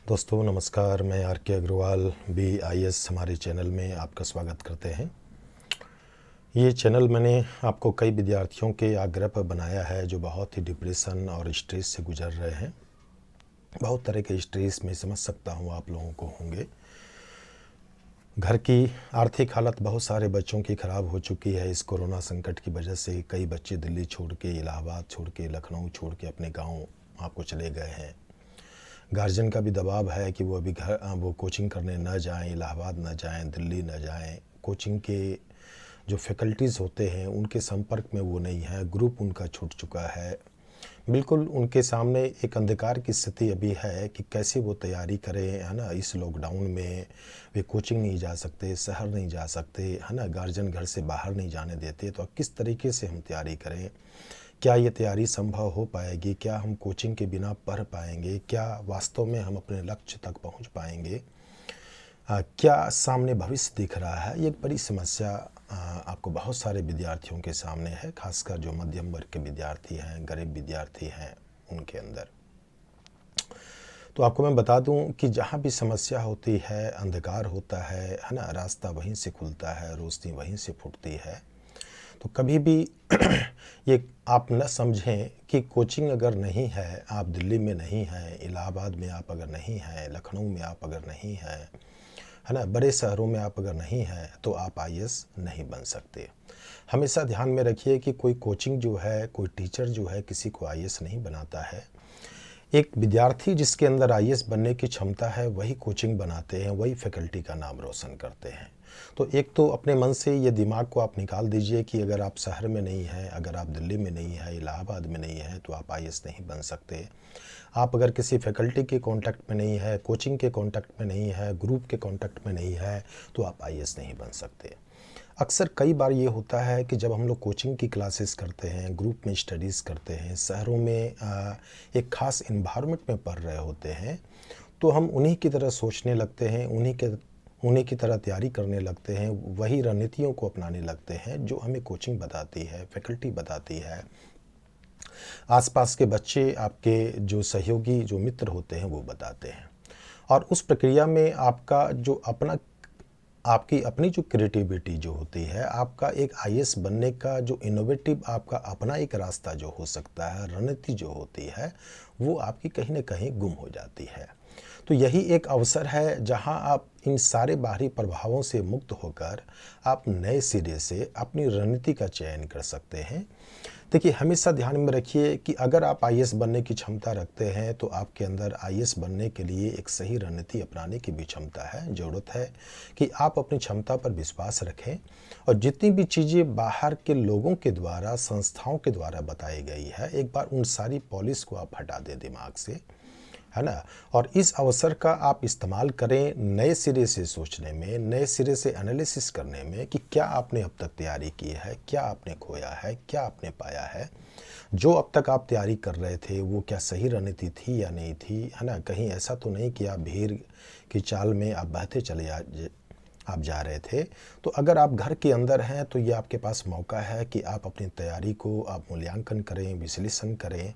दोस्तों नमस्कार, मैं आर के अग्रवाल BIS हमारे चैनल में आपका स्वागत करते हैं। ये चैनल मैंने आपको कई विद्यार्थियों के आग्रह पर बनाया है जो बहुत ही डिप्रेशन और स्ट्रेस से गुजर रहे हैं। बहुत तरह के स्ट्रेस में समझ सकता हूँ आप लोगों को होंगे। घर की आर्थिक हालत बहुत सारे बच्चों की ख़राब हो चुकी है इस कोरोना संकट की वजह से। कई बच्चे दिल्ली छोड़ के, इलाहाबाद छोड़ के, लखनऊ छोड़ के अपने गाँव आपको चले गए हैं। गार्जियन का भी दबाव है कि वो अभी वो कोचिंग करने न जाएं, इलाहाबाद न जाएं, दिल्ली न जाएं। कोचिंग के जो फैकल्टीज़ होते हैं उनके संपर्क में वो नहीं है, ग्रुप उनका छूट चुका है। बिल्कुल उनके सामने एक अंधकार की स्थिति अभी है कि कैसे वो तैयारी करें, है ना। इस लॉकडाउन में वे कोचिंग नहीं जा सकते, शहर नहीं जा सकते, है ना। गार्जियन घर से बाहर नहीं जाने देते, तो किस तरीके से हम तैयारी करें। क्या ये तैयारी संभव हो पाएगी? क्या हम कोचिंग के बिना पढ़ पाएंगे? क्या वास्तव में हम अपने लक्ष्य तक पहुंच पाएंगे? क्या सामने भविष्य दिख रहा है? ये एक बड़ी समस्या आपको बहुत सारे विद्यार्थियों के सामने है, खासकर जो मध्यम वर्ग के विद्यार्थी हैं, गरीब विद्यार्थी हैं उनके अंदर। तो आपको मैं बता दूं कि जहाँ भी समस्या होती है, अंधकार होता है ना, रास्ता वहीं से खुलता है, रोशनी वहीं से फूटती है। तो कभी भी ये आप न समझें कि कोचिंग अगर नहीं है, आप दिल्ली में नहीं हैं, इलाहाबाद में आप अगर नहीं हैं, लखनऊ में आप अगर नहीं हैं, है ना, बड़े शहरों में आप अगर नहीं हैं, तो आप IAS नहीं बन सकते। हमेशा ध्यान में रखिए कि कोई कोचिंग जो है, कोई टीचर जो है किसी को IAS नहीं बनाता है। एक विद्यार्थी जिसके अंदर IAS बनने की क्षमता है वही कोचिंग बनाते हैं, वही फैकल्टी का नाम रोशन करते हैं। तो एक तो अपने मन से ये दिमाग को आप निकाल दीजिए कि अगर आप शहर में नहीं हैं, अगर आप दिल्ली में नहीं हैं, इलाहाबाद में नहीं हैं, तो आप IAS नहीं बन सकते। आप अगर किसी फैकल्टी के कांटेक्ट में नहीं है, कोचिंग के कांटेक्ट में नहीं है, ग्रुप के कांटेक्ट में नहीं है, तो आप IAS नहीं बन सकते। अक्सर कई बार ये होता है कि जब हम लोग कोचिंग की क्लासेस करते हैं, ग्रुप में स्टडीज़ करते हैं, शहरों में एक ख़ास इन्वायरमेंट में पढ़ रहे होते हैं, तो हम उन्हीं की तरह सोचने लगते हैं, उन्हीं की तरह तैयारी करने लगते हैं, वही रणनीतियों को अपनाने लगते हैं जो हमें कोचिंग बताती है, फैकल्टी बताती है, आसपास के बच्चे, आपके जो सहयोगी, जो मित्र होते हैं वो बताते हैं। और उस प्रक्रिया में आपकी अपनी जो क्रिएटिविटी जो होती है, आपका एक IAS बनने का जो इनोवेटिव आपका अपना एक रास्ता जो हो सकता है, रणनीति जो होती है, वो आपकी कहीं न कहीं गुम हो जाती है। तो यही एक अवसर है जहां आप इन सारे बाहरी प्रभावों से मुक्त होकर आप नए सिरे से अपनी रणनीति का चयन कर सकते हैं। देखिए, हमेशा ध्यान में रखिए कि अगर आप IAS बनने की क्षमता रखते हैं तो आपके अंदर IAS बनने के लिए एक सही रणनीति अपनाने की भी क्षमता है। ज़रूरत है कि आप अपनी क्षमता पर विश्वास रखें और जितनी भी चीज़ें बाहर के लोगों के द्वारा, संस्थाओं के द्वारा बताई गई है, एक बार उन सारी पॉलिश को आप हटा दें दिमाग से, है ना। और इस अवसर का आप इस्तेमाल करें नए सिरे से सोचने में, नए सिरे से एनालिसिस करने में कि क्या आपने अब तक तैयारी की है, क्या आपने खोया है, क्या आपने पाया है। जो अब तक आप तैयारी कर रहे थे वो क्या सही रणनीति थी या नहीं थी, है ना। कहीं ऐसा तो नहीं कि आप भीड़ की चाल में आप बहते आप जा रहे थे। तो अगर आप घर के अंदर हैं तो ये आपके पास मौका है कि आप अपनी तैयारी को आप मूल्यांकन करें, विश्लेषण करें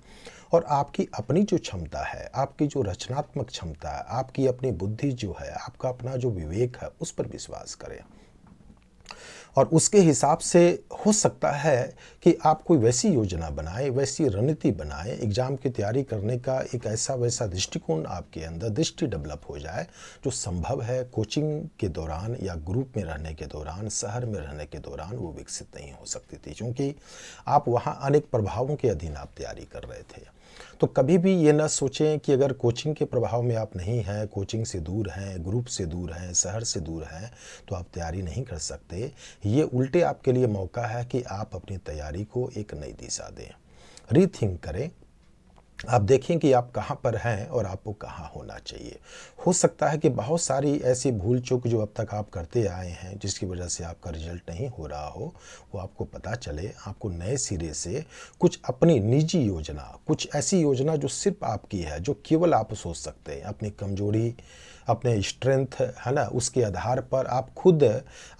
और आपकी अपनी जो क्षमता है, आपकी जो रचनात्मक क्षमता है, आपकी अपनी बुद्धि जो है, आपका अपना जो विवेक है, उस पर विश्वास करें। और उसके हिसाब से हो सकता है कि आप कोई वैसी योजना बनाएं, वैसी रणनीति बनाएं, एग्ज़ाम की तैयारी करने का एक ऐसा वैसा दृष्टिकोण आपके अंदर दृष्टि डेवलप हो जाए जो संभव है कोचिंग के दौरान या ग्रुप में रहने के दौरान, शहर में रहने के दौरान वो विकसित नहीं हो सकती थी, क्योंकि आप वहाँ अनेक प्रभावों के अधीन आप तैयारी कर रहे थे। तो कभी भी ये ना सोचें कि अगर कोचिंग के प्रभाव में आप नहीं हैं, कोचिंग से दूर हैं, ग्रुप से दूर हैं, शहर से दूर हैं, तो आप तैयारी नहीं कर सकते। ये उल्टे आपके लिए मौका है कि आप अपनी तैयारी को एक नई दिशा दें, रीथिंक करें। आप देखें कि आप कहाँ पर हैं और आपको कहाँ होना चाहिए। हो सकता है कि बहुत सारी ऐसी भूल चूक जो अब तक आप करते आए हैं, जिसकी वजह से आपका रिजल्ट नहीं हो रहा हो, वो आपको पता चले। आपको नए सिरे से कुछ अपनी निजी योजना, कुछ ऐसी योजना जो सिर्फ आपकी है, जो केवल आप सोच सकते हैं, अपनी कमजोरी, अपने स्ट्रेंथ, है ना, उसके आधार पर आप खुद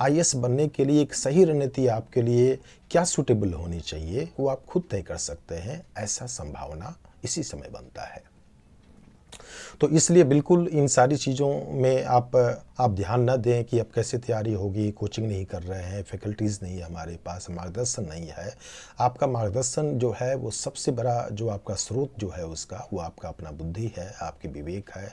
IAS बनने के लिए एक सही रणनीति आपके लिए क्या सूटेबल होनी चाहिए, वो आप खुद तय कर सकते हैं। ऐसा संभावना इसी समय बनता है। तो इसलिए बिल्कुल इन सारी चीज़ों में आप ध्यान ना दें कि अब कैसे तैयारी होगी, कोचिंग नहीं कर रहे हैं, फैकल्टीज़ नहीं है हमारे पास, मार्गदर्शन नहीं है। आपका मार्गदर्शन जो है वो सबसे बड़ा जो आपका स्रोत जो है उसका, वो आपका अपना बुद्धि है, आपकी विवेक है,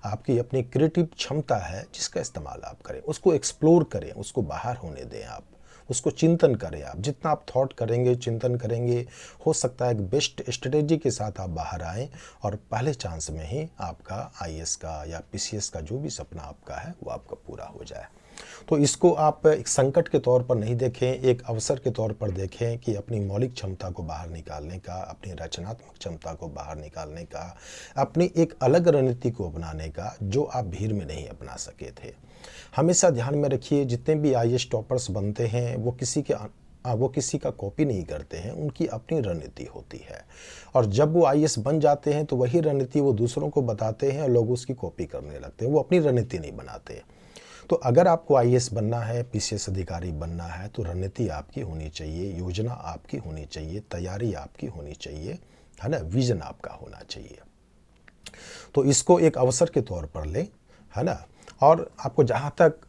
आपकी अपनी क्रिएटिव क्षमता है, जिसका इस्तेमाल आप करें, उसको एक्सप्लोर करें, उसको बाहर होने दें आप, उसको चिंतन करें आप। जितना आप थॉट करेंगे, चिंतन करेंगे, हो सकता है एक बेस्ट स्ट्रेटेजी के साथ आप बाहर आएँ और पहले चांस में ही आपका आईएएस का या पीसीएस का जो भी सपना आपका है वो आपका पूरा हो जाए। तो इसको आप एक संकट के तौर पर नहीं देखें, एक अवसर के तौर पर देखें कि अपनी मौलिक क्षमता को बाहर निकालने का, अपनी रचनात्मक क्षमता को बाहर निकालने का, अपनी एक अलग रणनीति को अपनाने का, जो आप भीड़ में नहीं अपना सके थे। हमेशा ध्यान में रखिए, जितने भी आईएएस टॉपर्स बनते हैं वो किसी का कॉपी नहीं करते हैं, उनकी अपनी रणनीति होती है। और जब वो आईएएस बन जाते हैं तो वही रणनीति वो दूसरों को बताते हैं और लोग उसकी कॉपी करने लगते हैं, वो अपनी रणनीति नहीं बनाते। तो अगर आपको आईएएस बनना है, पीसीएस अधिकारी बनना है, तो रणनीति आपकी होनी चाहिए, योजना आपकी होनी चाहिए, तैयारी आपकी होनी चाहिए, है ना, विजन आपका होना चाहिए। तो इसको एक अवसर के तौर पर लें, है ना। और आपको जहाँ तक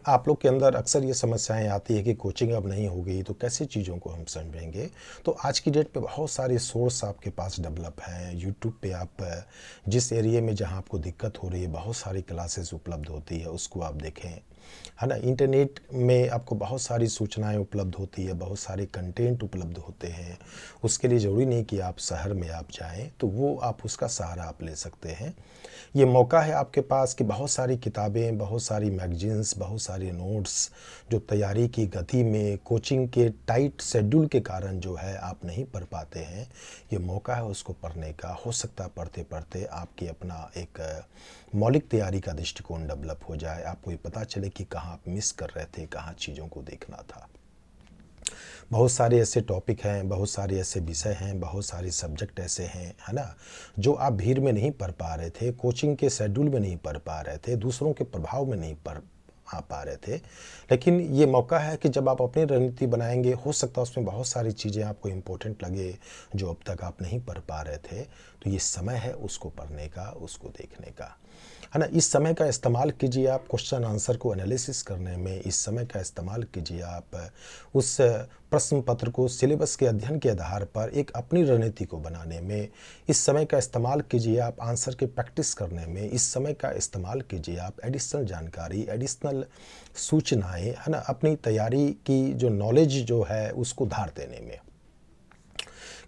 आप लोग के अंदर अक्सर ये समस्याएं आती है कि कोचिंग अब नहीं होगी तो कैसे चीज़ों को हम समझेंगे, तो आज की डेट पे बहुत सारे सोर्स आपके पास डेवलप हैं। यूट्यूब पे आप जिस एरिया में जहाँ आपको दिक्कत हो रही है, बहुत सारी क्लासेस उपलब्ध होती है, उसको आप देखें, है ना। इंटरनेट में आपको बहुत सारी सूचनाएं उपलब्ध होती है, बहुत सारे कंटेंट उपलब्ध होते हैं। उसके लिए ज़रूरी नहीं कि आप शहर में आप जाएं, तो वो आप उसका सहारा आप ले सकते हैं। ये मौका है आपके पास कि बहुत सारी किताबें, बहुत सारी मैगजीन्स, बहुत सारे नोट्स जो तैयारी की गति में, कोचिंग के टाइट शेड्यूल के कारण जो है आप नहीं पढ़ पाते हैं, ये मौका है उसको पढ़ने का। हो सकता है पढ़ते पढ़ते आपकी अपना एक मौलिक तैयारी का दृष्टिकोण डेवलप हो जाए, आपको ये पता चले कि कहाँ आप मिस कर रहे थे, कहाँ चीज़ों को देखना था। बहुत सारे ऐसे टॉपिक हैं, बहुत सारे ऐसे विषय हैं, बहुत सारे सब्जेक्ट ऐसे हैं, है ना, जो आप भीड़ में नहीं पढ़ पा रहे थे, कोचिंग के शेड्यूल में नहीं पढ़ पा रहे थे, दूसरों के प्रभाव में नहीं पढ़ पा रहे थे। लेकिन ये मौका है कि जब आप अपनी रणनीति बनाएंगे, हो सकता है उसमें बहुत सारी चीज़ें आपको इम्पोर्टेंट लगे जो अब तक आप नहीं पढ़ पा रहे थे। तो ये समय है उसको पढ़ने का, उसको देखने का, है ना। इस समय का इस्तेमाल कीजिए आप क्वेश्चन आंसर को एनालिसिस करने में, इस समय का इस्तेमाल कीजिए आप उस प्रश्न पत्र को सिलेबस के अध्ययन के आधार पर एक अपनी रणनीति को बनाने में, इस समय का इस्तेमाल कीजिए आप आंसर की प्रैक्टिस करने में, इस समय का इस्तेमाल कीजिए आप एडिशनल जानकारी, एडिशनल सूचनाएं, है ना, अपनी तैयारी की जो नॉलेज जो है उसको धार देने में।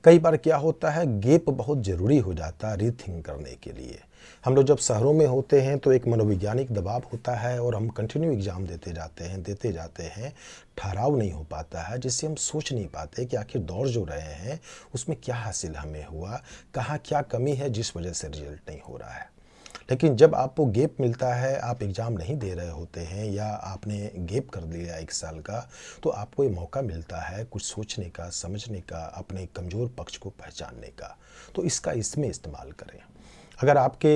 कई बार क्या होता है, गैप बहुत ज़रूरी हो जाता है रीथिंक करने के लिए। हम लोग जब शहरों में होते हैं तो एक मनोवैज्ञानिक दबाव होता है और हम कंटिन्यू एग्ज़ाम देते जाते हैं, ठहराव नहीं हो पाता है, जिससे हम सोच नहीं पाते कि आखिर दौड़ जो रहे हैं उसमें क्या हासिल हमें हुआ, कहाँ क्या कमी है जिस वजह से रिजल्ट नहीं हो रहा है। लेकिन जब आपको गैप मिलता है, आप एग्ज़ाम नहीं दे रहे होते हैं या आपने गैप कर लिया 1 साल का, तो आपको ये मौका मिलता है कुछ सोचने का, समझने का, अपने कमज़ोर पक्ष को पहचानने का। तो इसका इसमें इस्तेमाल करें। अगर आपके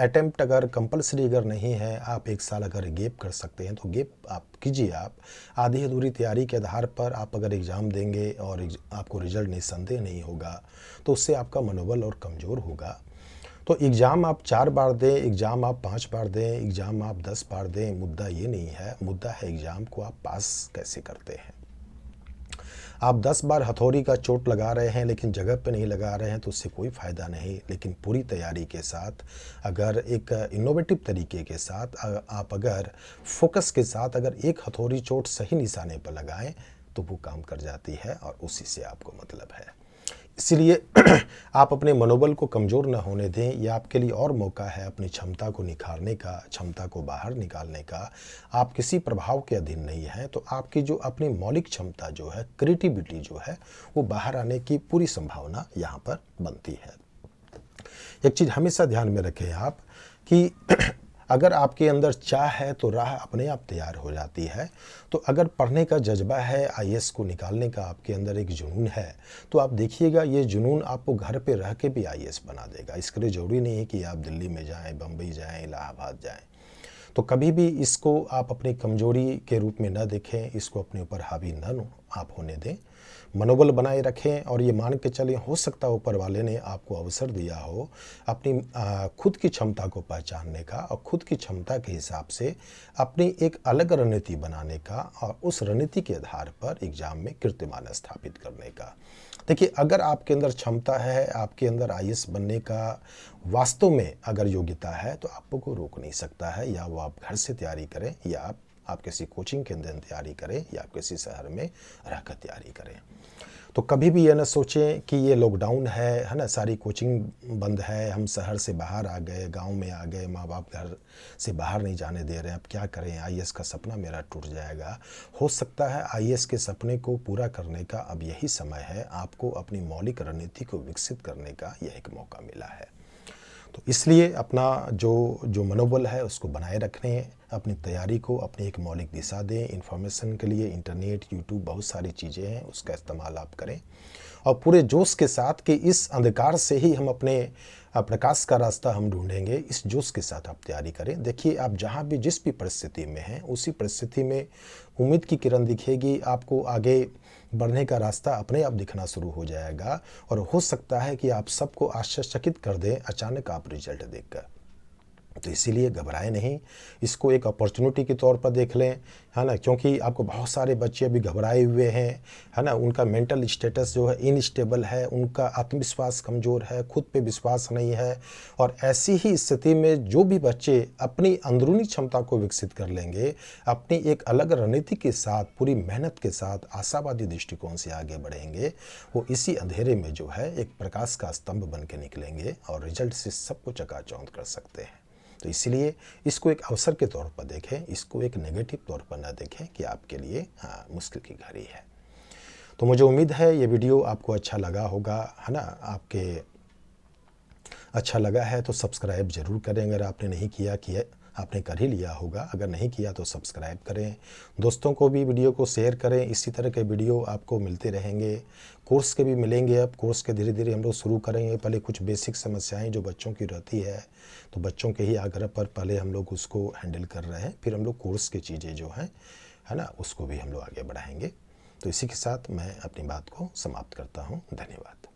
अटेम्प्ट अगर कंपल्सरी अगर नहीं है, आप 1 साल अगर गैप कर सकते हैं तो गैप आप कीजिए। आप आधी अधूरी तैयारी के आधार पर आप अगर एग्ज़ाम देंगे और आपको रिजल्ट निस्संदेह नहीं होगा, तो उससे आपका मनोबल और कमज़ोर होगा। तो एग्ज़ाम आप 4 बार दें, एग्ज़ाम आप 5 बार दें, एग्ज़ाम आप 10 बार दें, मुद्दा ये नहीं है, मुद्दा है एग्ज़ाम को आप पास कैसे करते हैं। आप 10 बार हथौड़ी का चोट लगा रहे हैं लेकिन जगह पे नहीं लगा रहे हैं तो उससे कोई फ़ायदा नहीं। लेकिन पूरी तैयारी के साथ, अगर एक इनोवेटिव तरीके के साथ, आप अगर फोकस के साथ अगर एक हथौड़ी चोट सही निशाने पर लगाएं तो वो काम कर जाती है और उसी से आपको मतलब है। इसलिए आप अपने मनोबल को कमज़ोर न होने दें। ये आपके लिए और मौका है अपनी क्षमता को निखारने का, क्षमता को बाहर निकालने का। आप किसी प्रभाव के अधीन नहीं हैं, तो आपकी जो अपनी मौलिक क्षमता जो है, क्रिएटिविटी जो है, वो बाहर आने की पूरी संभावना यहाँ पर बनती है। एक चीज़ हमेशा ध्यान में रखें आप कि अगर आपके अंदर चाह है तो राह अपने आप तैयार हो जाती है। तो अगर पढ़ने का जज्बा है, आईएएस को निकालने का आपके अंदर एक जुनून है, तो आप देखिएगा ये जुनून आपको घर पे रह के भी आईएएस बना देगा। इसके लिए ज़रूरी नहीं है कि आप दिल्ली में जाएं, बम्बई जाएं, इलाहाबाद जाएं। तो कभी भी इसको आप अपनी कमजोरी के रूप में न देखें, इसको अपने ऊपर हावी न आप होने दें। मनोबल बनाए रखें और ये मान के चलें, हो सकता है ऊपर वाले ने आपको अवसर दिया हो अपनी खुद की क्षमता को पहचानने का और खुद की क्षमता के हिसाब से अपनी एक अलग रणनीति बनाने का और उस रणनीति के आधार पर एग्ज़ाम में कीर्तिमान स्थापित करने का। देखिए, अगर आपके अंदर क्षमता है, आपके अंदर आईएएस बनने का वास्तव में अगर योग्यता है, तो आपको रोक नहीं सकता है। या वो आप घर से तैयारी करें, या आप किसी कोचिंग केंद्र में तैयारी करें, या आप किसी शहर में रहकर तैयारी करें। तो कभी भी ये ना सोचें कि ये लॉकडाउन है ना, सारी कोचिंग बंद है, हम शहर से बाहर आ गए, गांव में आ गए, माँ बाप घर से बाहर नहीं जाने दे रहे हैं, अब क्या करें, आईएएस का सपना मेरा टूट जाएगा। हो सकता है आईएएस के सपने को पूरा करने का अब यही समय है, आपको अपनी मौलिक रणनीति को विकसित करने का यह एक मौका मिला है। तो इसलिए अपना जो मनोबल है उसको बनाए रखने, अपनी तैयारी को अपनी एक मौलिक दिशा दें। इन्फॉर्मेशन के लिए इंटरनेट, यूट्यूब बहुत सारी चीज़ें हैं, उसका इस्तेमाल आप करें और पूरे जोश के साथ कि इस अंधकार से ही हम अपने प्रकाश का रास्ता हम ढूंढेंगे, इस जोश के साथ आप तैयारी करें। देखिए, आप जहाँ भी जिस भी परिस्थिति में हैं, उसी परिस्थिति में उम्मीद की किरण दिखेगी, आपको आगे बढ़ने का रास्ता अपने आप दिखना शुरू हो जाएगा और हो सकता है कि आप सबको आश्चर्यचकित कर दें अचानक आप रिजल्ट देखकर। तो इसीलिए घबराएं नहीं, इसको एक अपॉर्चुनिटी के तौर पर देख लें, है ना, क्योंकि आपको बहुत सारे बच्चे अभी घबराए हुए हैं, है ना, उनका मेंटल स्टेटस जो है इनस्टेबल है, उनका आत्मविश्वास कमज़ोर है, खुद पे विश्वास नहीं है। और ऐसी ही स्थिति में जो भी बच्चे अपनी अंदरूनी क्षमता को विकसित कर लेंगे, अपनी एक अलग रणनीति के साथ, पूरी मेहनत के साथ, आशावादी दृष्टिकोण से आगे बढ़ेंगे, वो इसी अंधेरे में जो है एक प्रकाश का स्तंभ बन के निकलेंगे और रिजल्ट से सबको चकाचौंध कर सकते हैं। तो इसलिए इसको एक अवसर के तौर पर देखें, इसको एक नेगेटिव तौर पर ना देखें कि आपके लिए मुश्किल की घड़ी है। तो मुझे उम्मीद है ये वीडियो आपको अच्छा लगा होगा, है ना। आपके अच्छा लगा है तो सब्सक्राइब ज़रूर करें, अगर आपने नहीं किया आपने कर ही लिया होगा, अगर नहीं किया तो सब्सक्राइब करें। दोस्तों को भी वीडियो को शेयर करें, इसी तरह के वीडियो आपको मिलते रहेंगे। कोर्स के भी मिलेंगे, अब कोर्स के धीरे धीरे हम लोग शुरू करेंगे। पहले कुछ बेसिक समस्याएं जो बच्चों की रहती है, तो बच्चों के ही आग्रह पर पहले हम लोग उसको हैंडल कर रहे हैं, फिर हम लोग कोर्स की चीज़ें जो हैं, है ना, उसको भी हम लोग आगे बढ़ाएंगे। तो इसी के साथ मैं अपनी बात को समाप्त करता हूँ। धन्यवाद।